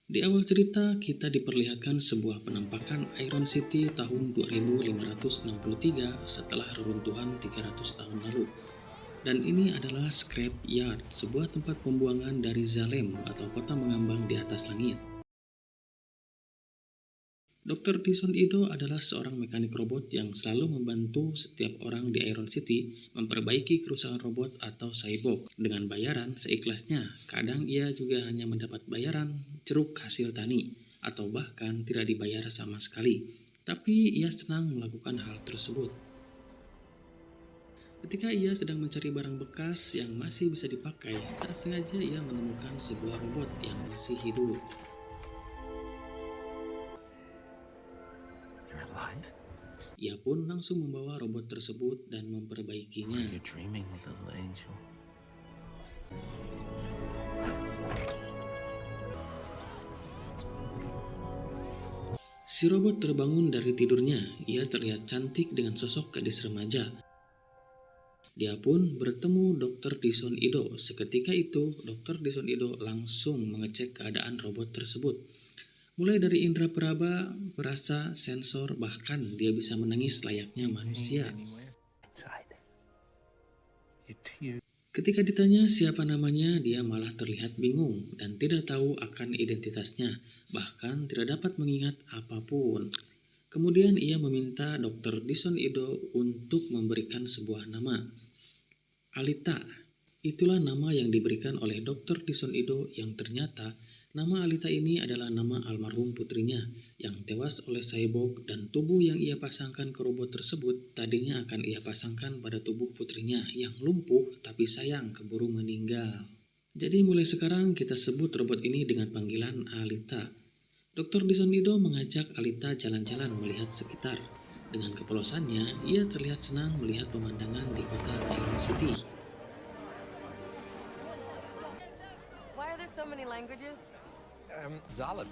Di awal cerita, kita diperlihatkan sebuah penampakan Iron City tahun 2563 setelah reruntuhan 300 tahun lalu. Dan ini adalah Scrap Yard, sebuah tempat pembuangan dari Zalem atau kota mengambang di atas langit. Dr. Tyson Ido adalah seorang mekanik robot yang selalu membantu setiap orang di Iron City memperbaiki kerusakan robot atau cyborg dengan bayaran seikhlasnya. Kadang ia juga hanya mendapat bayaran ceruk hasil tani atau bahkan tidak dibayar sama sekali. Tapi ia senang melakukan hal tersebut. Ketika ia sedang mencari barang bekas yang masih bisa dipakai, tak sengaja ia menemukan sebuah robot yang masih hidup. You're alive? Ia pun langsung membawa robot tersebut dan memperbaikinya. Are you dreaming, little angel? Si robot terbangun dari tidurnya. Ia terlihat cantik dengan sosok gadis remaja. Dia pun bertemu Dr. Tyson Ido. Seketika itu, Dr. Tyson Ido langsung mengecek keadaan robot tersebut. Mulai dari indera peraba, perasa, sensor, bahkan dia bisa menangis layaknya manusia. Ketika ditanya siapa namanya, dia malah terlihat bingung dan tidak tahu akan identitasnya, bahkan tidak dapat mengingat apapun. Kemudian ia meminta Dr. Tyson Ido untuk memberikan sebuah nama. Alita. Itulah nama yang diberikan oleh Dr. Tyson Ido yang ternyata nama Alita ini adalah nama almarhum putrinya yang tewas oleh cyborg, dan tubuh yang ia pasangkan ke robot tersebut tadinya akan ia pasangkan pada tubuh putrinya yang lumpuh tapi sayang keburu meninggal. Jadi mulai sekarang kita sebut robot ini dengan panggilan Alita. Dr. Tyson Ido mengajak Alita jalan-jalan melihat sekitar. Dengan kepolosannya, ia terlihat senang melihat pemandangan di kota Iron City. Why are there so many languages? Zalem.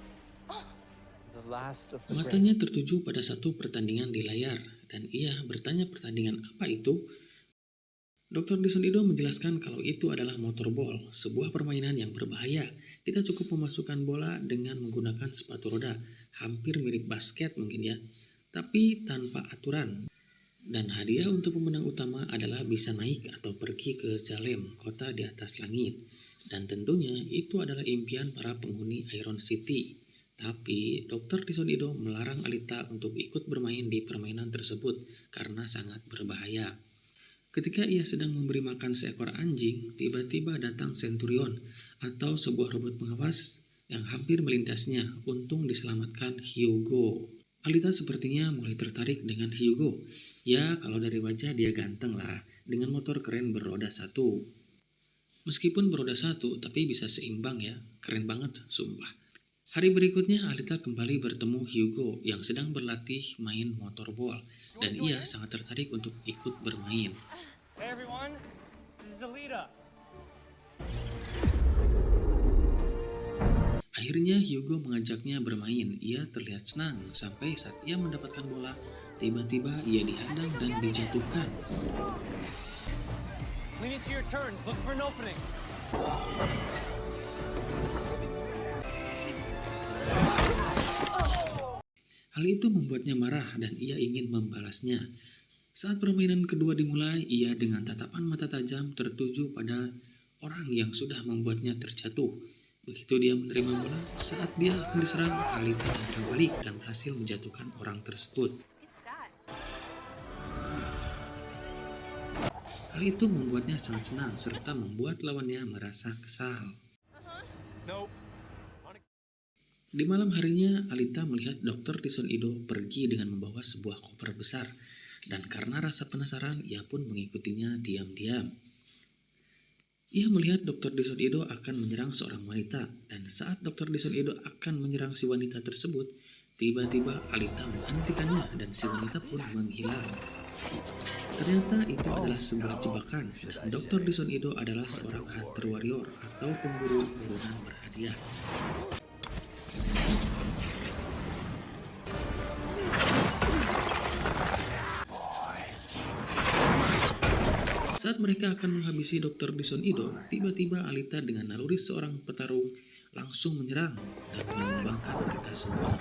The last of the Matanya tertuju pada satu pertandingan di layar, dan ia bertanya pertandingan apa itu. Dr. Tyson Ido menjelaskan kalau itu adalah motorball, sebuah permainan yang berbahaya. Kita cukup memasukkan bola dengan menggunakan sepatu roda, hampir mirip basket mungkin ya, tapi tanpa aturan. Dan hadiah untuk pemenang utama adalah bisa naik atau pergi ke Zalem, kota di atas langit. Dan tentunya itu adalah impian para penghuni Iron City. Tapi Dr. Tyson Ido melarang Alita untuk ikut bermain di permainan tersebut karena sangat berbahaya. Ketika ia sedang memberi makan seekor anjing, tiba-tiba datang Centurion atau sebuah robot pengawas yang hampir melintasinya. Untung diselamatkan Hugo. Alita sepertinya mulai tertarik dengan Hugo. Ya, kalau dari wajah dia ganteng lah, dengan motor keren beroda satu. Meskipun beroda satu, tapi bisa seimbang ya. Keren banget, sumpah. Hari berikutnya, Alita kembali bertemu Hugo yang sedang berlatih main motorball. Dan ia sangat tertarik untuk ikut bermain. Hey everyone, this is Alita. Akhirnya Hugo mengajaknya bermain. Ia terlihat senang sampai saat ia mendapatkan bola, tiba-tiba ia dihadang dan dijatuhkan. Lean into your turns, look for an opening. Hal itu membuatnya marah dan ia ingin membalasnya. Saat permainan kedua dimulai, ia dengan tatapan mata tajam tertuju pada orang yang sudah membuatnya terjatuh. Begitu dia menerima bola, saat dia akan diserang, Alita terbalik dan berhasil menjatuhkan orang tersebut. Hal itu membuatnya sangat senang serta membuat lawannya merasa kesal. Nope. Di malam harinya, Alita melihat Dr. Tyson Ido pergi dengan membawa sebuah koper besar. Dan karena rasa penasaran, ia pun mengikutinya diam-diam. Ia melihat Dr. Tyson Ido akan menyerang seorang wanita. Dan saat Dr. Tyson Ido akan menyerang si wanita tersebut, tiba-tiba Alita menghentikannya dan si wanita pun menghilang. Ternyata itu adalah sebuah jebakan, dan Dr. Tyson Ido adalah seorang hunter warrior atau pemburu buruan berhadiah. Saat mereka akan menghabisi Dr. Tyson Ido, tiba-tiba Alita dengan naluri seorang petarung langsung menyerang dan menumbangkan mereka semua.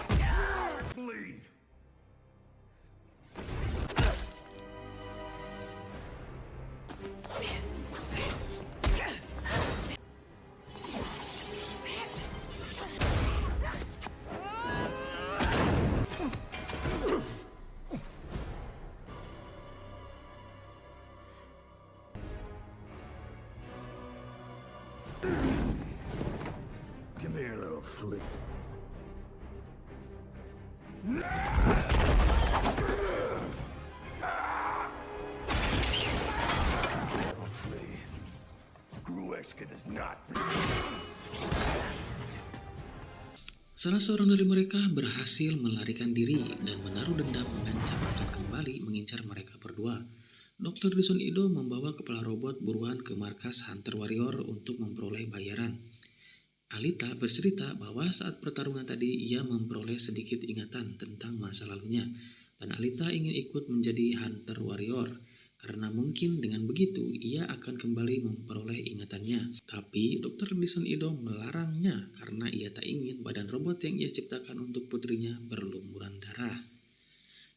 Come here, little flea. Little flea. Grueshka does not. Salah seorang dari mereka berhasil melarikan diri dan menaruh dendam mengancam akan kembali mengincar mereka berdua. Dr. Dison Ido membawa kepala robot buruan ke markas Hunter Warrior untuk memperoleh bayaran. Alita bercerita bahwa saat pertarungan tadi ia memperoleh sedikit ingatan tentang masa lalunya dan Alita ingin ikut menjadi Hunter Warrior karena mungkin dengan begitu ia akan kembali memperoleh ingatannya. Tapi Dr. Dison Ido melarangnya karena ia tak ingin badan robot yang ia ciptakan untuk putrinya berlumuran darah.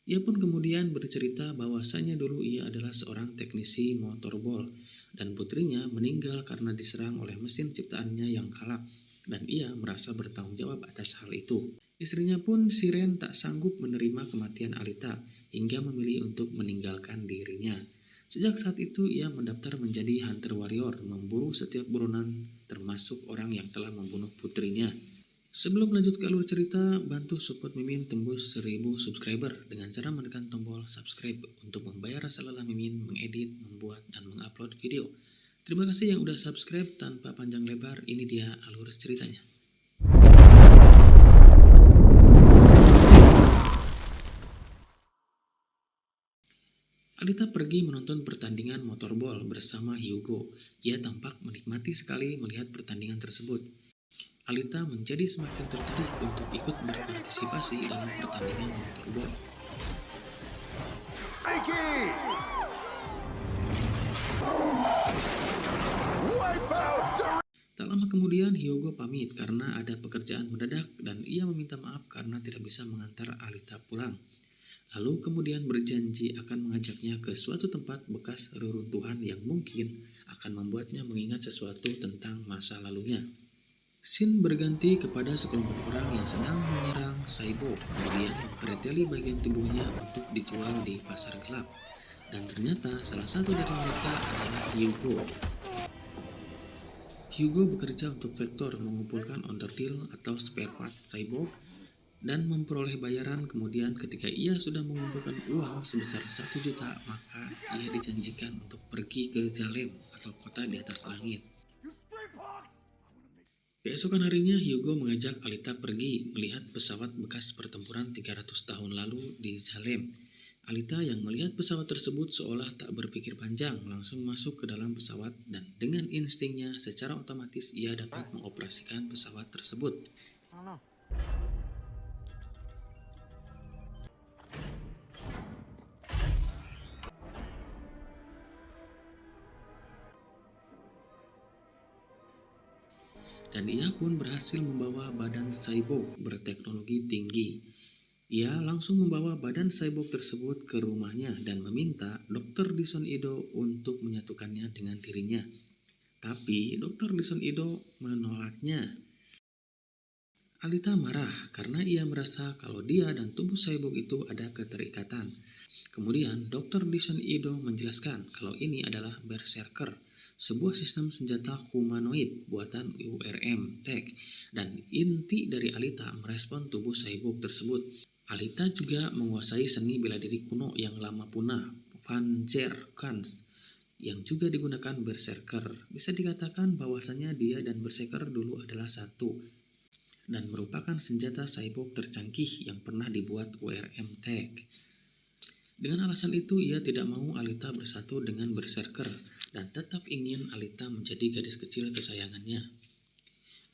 Ia pun kemudian bercerita bahwasanya dulu ia adalah seorang teknisi motorball dan putrinya meninggal karena diserang oleh mesin ciptaannya yang kalap dan ia merasa bertanggung jawab atas hal itu. Istrinya pun Siren tak sanggup menerima kematian Alita hingga memilih untuk meninggalkan dirinya. Sejak saat itu ia mendaftar menjadi Hunter Warrior, memburu setiap buronan termasuk orang yang telah membunuh putrinya. Sebelum lanjut ke alur cerita, bantu support Mimin tembus 1000 subscriber dengan cara menekan tombol subscribe untuk membayar rasa lelah Mimin mengedit, membuat, dan mengupload video. Terima kasih yang udah subscribe. Tanpa panjang lebar, ini dia alur ceritanya. Alita pergi menonton pertandingan motorball bersama Hugo. Ia tampak menikmati sekali melihat pertandingan tersebut. Alita menjadi semakin tertarik untuk ikut berpartisipasi dalam pertandingan motorball. Tak lama kemudian Hugo pamit karena ada pekerjaan mendadak dan ia meminta maaf karena tidak bisa mengantar Alita pulang. Lalu kemudian berjanji akan mengajaknya ke suatu tempat bekas reruntuhan yang mungkin akan membuatnya mengingat sesuatu tentang masa lalunya. Scene berganti kepada sekelompok orang yang sedang menyerang Cyborg, kemudian mempereteli bagian tubuhnya untuk dijual di pasar gelap. Dan ternyata salah satu dari mereka adalah Hugo. Hugo bekerja untuk Vector mengumpulkan underdeal atau spare part Cyborg dan memperoleh bayaran. Kemudian ketika ia sudah mengumpulkan uang sebesar 1 juta, maka ia dijanjikan untuk pergi ke Zalem atau kota di atas langit. Keesokan harinya Hugo mengajak Alita pergi melihat pesawat bekas pertempuran 300 tahun lalu di Zalem. Alita yang melihat pesawat tersebut seolah tak berpikir panjang langsung masuk ke dalam pesawat dan dengan instingnya secara otomatis ia dapat mengoperasikan pesawat tersebut. Dan ia pun berhasil membawa badan Cyborg berteknologi tinggi. Ia langsung membawa badan Cyborg tersebut ke rumahnya dan meminta Dr. Dison Ido untuk menyatukannya dengan dirinya. Tapi Dr. Dison Ido menolaknya. Alita marah karena ia merasa kalau dia dan tubuh Cyborg itu ada keterikatan. Kemudian Dr. Dison Ido menjelaskan kalau ini adalah Berserker, sebuah sistem senjata humanoid buatan URM Tech, dan inti dari Alita merespon tubuh Cyborg tersebut. Alita juga menguasai seni bela diri kuno yang lama punah, Panzerkampf, yang juga digunakan Berserker. Bisa dikatakan bahwasanya dia dan Berserker dulu adalah satu, dan merupakan senjata Cyborg tercanggih yang pernah dibuat URM Tech. Dengan alasan itu, ia tidak mau Alita bersatu dengan Berserker dan tetap ingin Alita menjadi gadis kecil kesayangannya.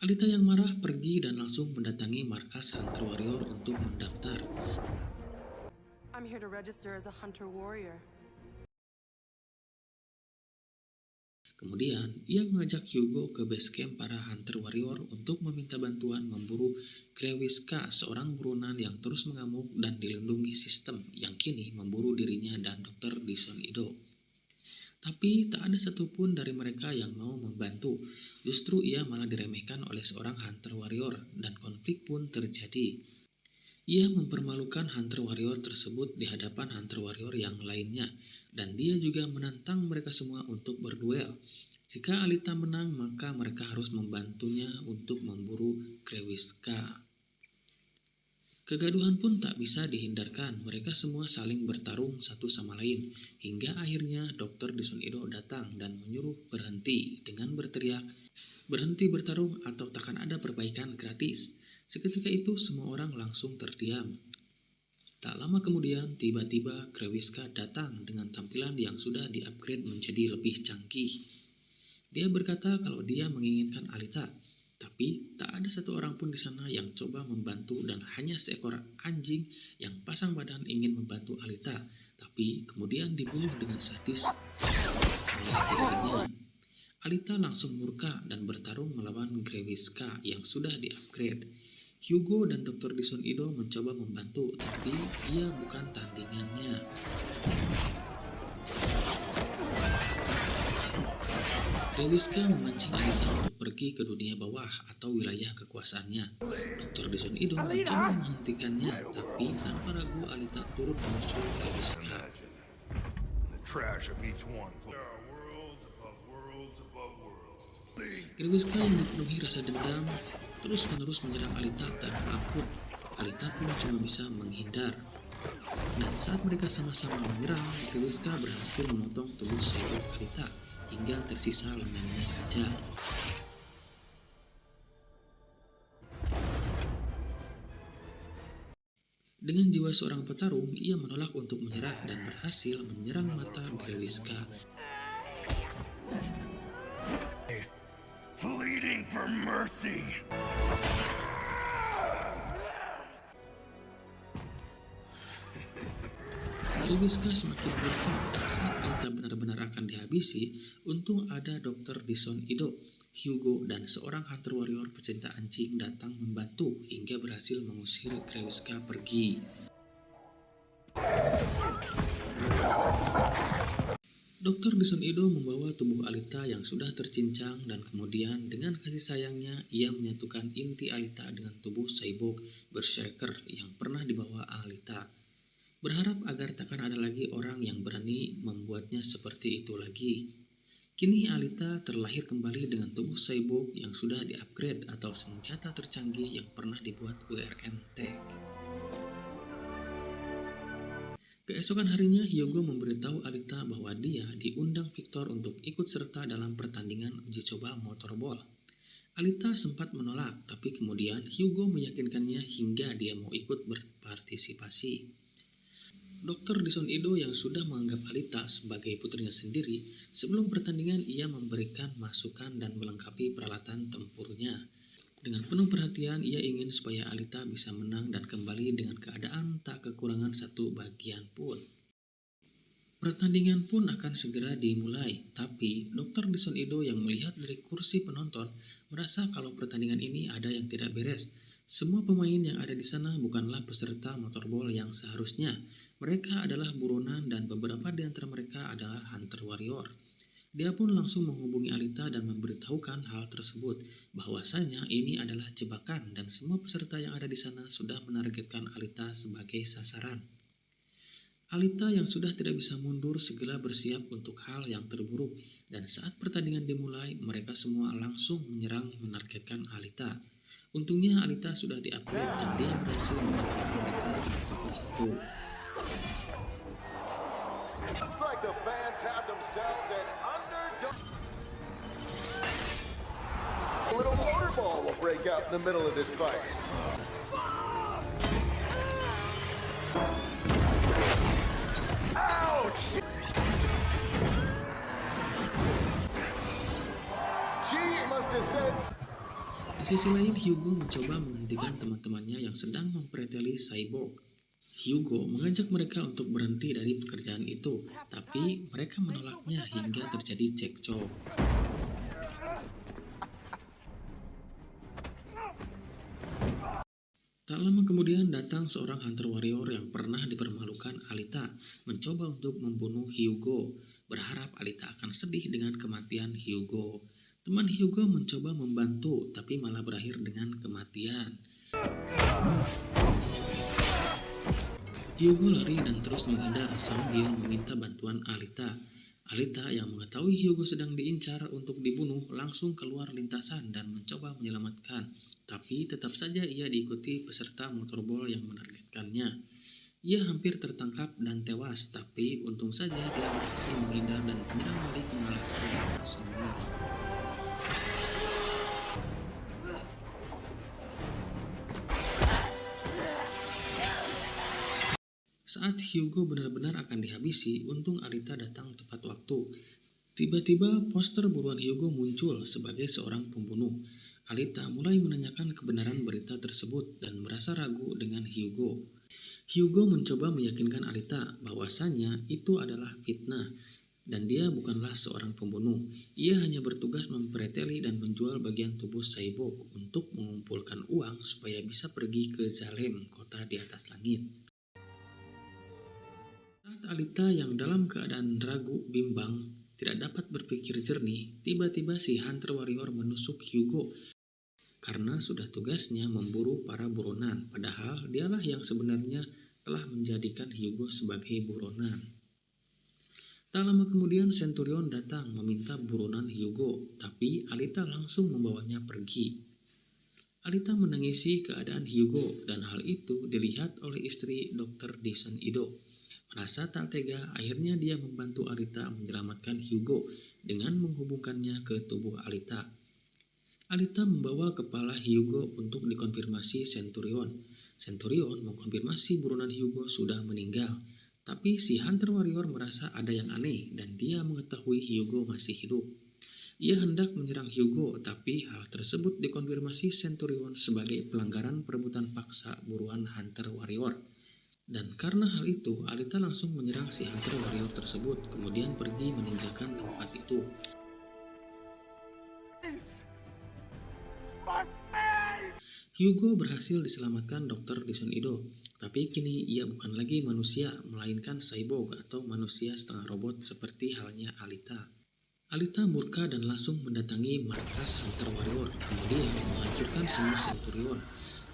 Alita yang marah pergi dan langsung mendatangi markas Hunter Warrior untuk mendaftar. I'm here to register as a Hunter Warrior. Kemudian, ia mengajak Hugo ke base camp para Hunter Warrior untuk meminta bantuan memburu Krewiska, seorang buronan yang terus mengamuk dan dilindungi sistem yang kini memburu dirinya dan Dr. Dison Ido. Tapi tak ada satupun dari mereka yang mau membantu. Justru ia malah diremehkan oleh seorang Hunter Warrior dan konflik pun terjadi. Ia mempermalukan Hunter Warrior tersebut di hadapan Hunter Warrior yang lainnya, dan dia juga menantang mereka semua untuk berduel. Jika Alita menang, maka mereka harus membantunya untuk memburu Krewiska. Kegaduhan pun tak bisa dihindarkan, mereka semua saling bertarung satu sama lain, hingga akhirnya Dr. Dison Ido datang dan menyuruh berhenti dengan berteriak, "Berhenti bertarung atau takkan ada perbaikan gratis." Seketika itu semua orang langsung terdiam. Tak lama kemudian, tiba-tiba Krewiska datang dengan tampilan yang sudah di-upgrade menjadi lebih canggih. Dia berkata kalau dia menginginkan Alita, tapi tak ada satu orang pun di sana yang coba membantu dan hanya seekor anjing yang pasang badan ingin membantu Alita, tapi kemudian dibunuh dengan sadis oleh tuannya. Alita langsung murka dan bertarung melawan Krewiska yang sudah di-upgrade. Hugo dan Dr. Dison Ido mencoba membantu, tapi ia bukan tandingannya. Krewiska memancing Alita untuk pergi ke dunia bawah atau wilayah kekuasaannya. Dr. Dison Ido mencoba menghentikannya, tapi tanpa ragu Alita turut menyusul Krewiska. The trash of each one. There are worlds above worlds above worlds. Krewiska yang dipenuhi rasa dendam terus-menerus menyerang Alita tanpa ampun. Alita pun cuma bisa menghindar. Dan saat mereka sama-sama menyerang, Krewiska berhasil memotong tubuh cyborg Alita hingga tersisa lengannya saja. Dengan jiwa seorang petarung, ia menolak untuk menyerah dan berhasil menyerang mata Krewiska. Pleading for mercy. Krewiska semakin murka dan saat Alita benar-benar akan dihabisi, untung ada Dr. Dison Ido, Hugo, dan seorang Hunter Warrior pecinta anjing datang membantu hingga berhasil mengusir Krewiska pergi. Dr. Dison Ido membawa tubuh Alita yang sudah tercincang dan kemudian dengan kasih sayangnya ia menyatukan inti Alita dengan tubuh cyborg berserker yang pernah dibawa Alita. Berharap agar takkan ada lagi orang yang berani membuatnya seperti itu lagi. Kini Alita terlahir kembali dengan tubuh cyborg yang sudah di-upgrade atau senjata tercanggih yang pernah dibuat URN Tech. Keesokan harinya, Hugo memberitahu Alita bahwa dia diundang Victor untuk ikut serta dalam pertandingan uji coba motorball. Alita sempat menolak, tapi kemudian Hugo meyakinkannya hingga dia mau ikut berpartisipasi. Dr. Dison Ido yang sudah menganggap Alita sebagai putrinya sendiri, sebelum pertandingan ia memberikan masukan dan melengkapi peralatan tempurnya. Dengan penuh perhatian, ia ingin supaya Alita bisa menang dan kembali dengan keadaan tak kekurangan satu bagian pun. Pertandingan pun akan segera dimulai, tapi Dr. Dison Ido yang melihat dari kursi penonton merasa kalau pertandingan ini ada yang tidak beres. Semua pemain yang ada di sana bukanlah peserta motorball yang seharusnya. Mereka adalah buronan dan beberapa di antara mereka adalah Hunter Warrior. Dia pun langsung menghubungi Alita dan memberitahukan hal tersebut, bahwasanya ini adalah jebakan dan semua peserta yang ada di sana sudah menargetkan Alita sebagai sasaran. Alita yang sudah tidak bisa mundur segera bersiap untuk hal yang terburuk, dan saat pertandingan dimulai, mereka semua langsung menyerang menargetkan Alita. Untungnya Alita sudah di-upgrade dan dia berhasil mengalahkan mereka satu persatu. Looks like the fans have themselves an underdog. A little motorball will break out in the middle of this fight. Ouch! She must have said. Di sisi lain, Hugo mencoba menghentikan teman-temannya yang sedang mempreteli cyborg. Hugo mengajak mereka untuk berhenti dari pekerjaan itu, tapi mereka menolaknya hingga terjadi cekcok. Tak lama kemudian datang seorang hunter warrior yang pernah dipermalukan Alita, mencoba untuk membunuh Hugo, berharap Alita akan sedih dengan kematian Hugo. Teman Hugo mencoba membantu, tapi malah berakhir dengan kematian. Hugo lari dan terus menghindar sambil meminta bantuan Alita. Alita yang mengetahui Hugo sedang diincar untuk dibunuh langsung keluar lintasan dan mencoba menyelamatkan. Tapi tetap saja ia diikuti peserta motorball yang menargetkannya. Ia hampir tertangkap dan tewas, tapi untung saja dia berhasil menghindar dan menyerang balik mengalahkan mereka semua. Saat Hugo benar-benar akan dihabisi, untung Alita datang tepat waktu. Tiba-tiba poster buruan Hugo muncul sebagai seorang pembunuh. Alita mulai menanyakan kebenaran berita tersebut dan merasa ragu dengan Hugo. Hugo mencoba meyakinkan Alita bahwasannya itu adalah fitnah dan dia bukanlah seorang pembunuh. Ia hanya bertugas mempreteli dan menjual bagian tubuh Cyborg untuk mengumpulkan uang supaya bisa pergi ke Salem, kota di atas langit. Saat Alita yang dalam keadaan ragu, bimbang, tidak dapat berpikir jernih, tiba-tiba si Hunter Warrior menusuk Hugo karena sudah tugasnya memburu para buronan, padahal dialah yang sebenarnya telah menjadikan Hugo sebagai buronan. Tak lama kemudian Centurion datang meminta buronan Hugo, tapi Alita langsung membawanya pergi. Alita menangisi keadaan Hugo dan hal itu dilihat oleh istri Dr. Dyson Ido. Merasa tak tega, akhirnya dia membantu Alita menyelamatkan Hugo dengan menghubungkannya ke tubuh Alita. Alita membawa kepala Hugo untuk dikonfirmasi Centurion. Centurion mengkonfirmasi buronan Hugo sudah meninggal, tapi si Hunter Warrior merasa ada yang aneh dan dia mengetahui Hugo masih hidup. Ia hendak menyerang Hugo, tapi hal tersebut dikonfirmasi Centurion sebagai pelanggaran perebutan paksa buruan Hunter Warrior. Dan karena hal itu, Alita langsung menyerang si Hunter Warrior tersebut, kemudian pergi meninggalkan tempat itu. Hugo berhasil diselamatkan Dr. Dyson Ido, tapi kini ia bukan lagi manusia, melainkan cyborg atau manusia setengah robot seperti halnya Alita. Alita murka dan langsung mendatangi markas Hunter Warrior, kemudian menghancurkan semua Centurion.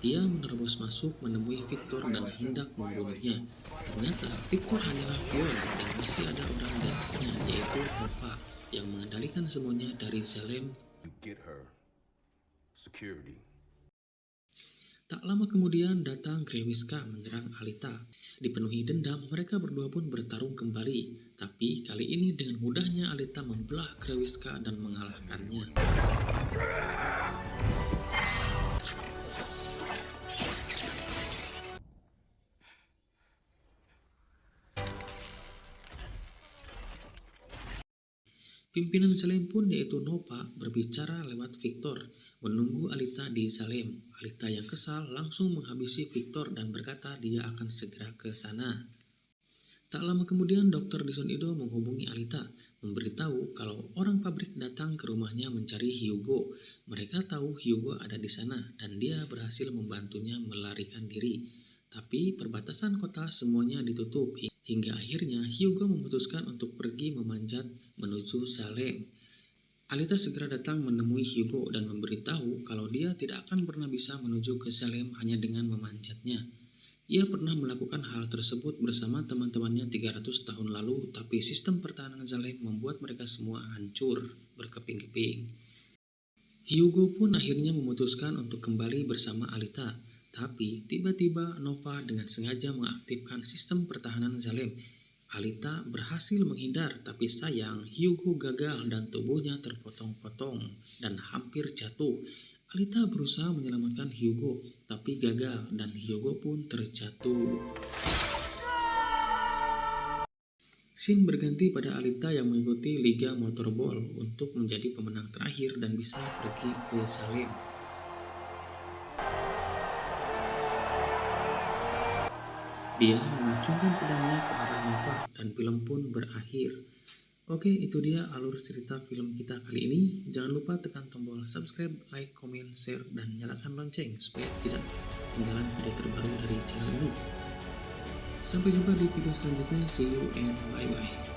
Dia menerobos masuk menemui Victor dan hendak membunuhnya. Ternyata Victor hanyalah pion dan masih ada orang di atasnya, yaitu Nova, yang mengendalikan semuanya dari Salem. Tak lama kemudian datang Grewiska menyerang Alita. Dipenuhi dendam, mereka berdua pun bertarung kembali. Tapi kali ini dengan mudahnya Alita membelah Grewiska dan mengalahkannya. Pimpinan Salem pun yaitu Nova berbicara lewat Victor, menunggu Alita di Salem. Alita yang kesal langsung menghabisi Victor dan berkata dia akan segera ke sana. Tak lama kemudian Dr. Dyson Ido menghubungi Alita, memberitahu kalau orang pabrik datang ke rumahnya mencari Hugo. Mereka tahu Hugo ada di sana dan dia berhasil membantunya melarikan diri. Tapi perbatasan kota semuanya ditutup hingga akhirnya Hugo memutuskan untuk pergi memanjat menuju Salem. Alita segera datang menemui Hugo dan memberitahu kalau dia tidak akan pernah bisa menuju ke Salem hanya dengan memanjatnya. Ia pernah melakukan hal tersebut bersama teman-temannya 300 tahun lalu, tapi sistem pertahanan Salem membuat mereka semua hancur berkeping-keping. Hugo pun akhirnya memutuskan untuk kembali bersama Alita. Tapi tiba-tiba Nova dengan sengaja mengaktifkan sistem pertahanan Salem. Alita berhasil menghindar, tapi sayang Hugo gagal dan tubuhnya terpotong-potong dan hampir jatuh. Alita berusaha menyelamatkan Hugo, tapi gagal dan Hugo pun terjatuh. Scene berganti pada Alita yang mengikuti Liga Motorball untuk menjadi pemenang terakhir dan bisa pergi ke Salem. Dia mengacungkan pedangnya ke arah Nova dan film pun berakhir. Oke, itu dia alur cerita film kita kali ini. Jangan lupa tekan tombol subscribe, like, komen, share, dan nyalakan lonceng supaya tidak ketinggalan video terbaru dari channel ini. Sampai jumpa di video selanjutnya. See you and bye-bye.